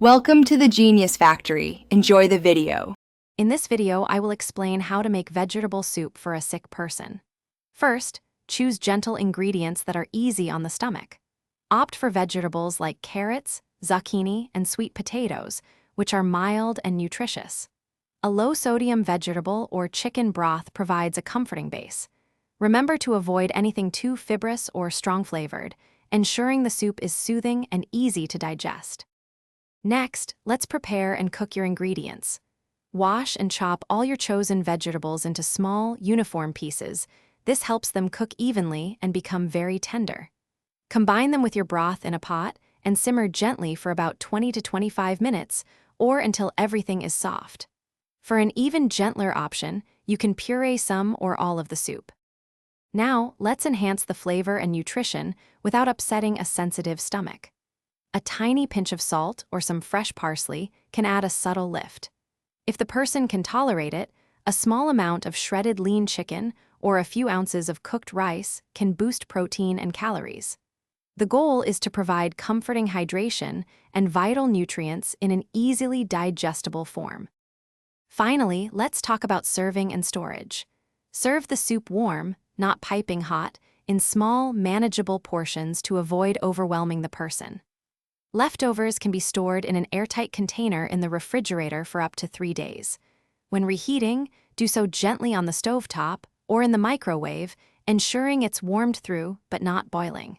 Welcome to the Genius Factory. Enjoy the video. In this video, I will explain how to make vegetable soup for a sick person. First, choose gentle ingredients that are easy on the stomach. Opt for vegetables like carrots, zucchini, and sweet potatoes, which are mild and nutritious. A low-sodium vegetable or chicken broth provides a comforting base. Remember to avoid anything too fibrous or strong-flavored, ensuring the soup is soothing and easy to digest. Next, let's prepare and cook your ingredients. Wash and chop all your chosen vegetables into small, uniform pieces. This helps them cook evenly and become very tender. Combine them with your broth in a pot and simmer gently for about 20 to 25 minutes or until everything is soft. For an even gentler option, you can puree some or all of the soup. Now, let's enhance the flavor and nutrition without upsetting a sensitive stomach. A tiny pinch of salt or some fresh parsley can add a subtle lift. If the person can tolerate it, a small amount of shredded lean chicken or a few ounces of cooked rice can boost protein and calories. The goal is to provide comforting hydration and vital nutrients in an easily digestible form. Finally, let's talk about serving and storage. Serve the soup warm, not piping hot, in small, manageable portions to avoid overwhelming the person. Leftovers can be stored in an airtight container in the refrigerator for up to 3 days. When reheating, do so gently on the stovetop or in the microwave, ensuring it's warmed through but not boiling.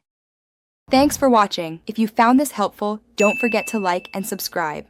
Thanks for watching. If you found this helpful, don't forget to like and subscribe.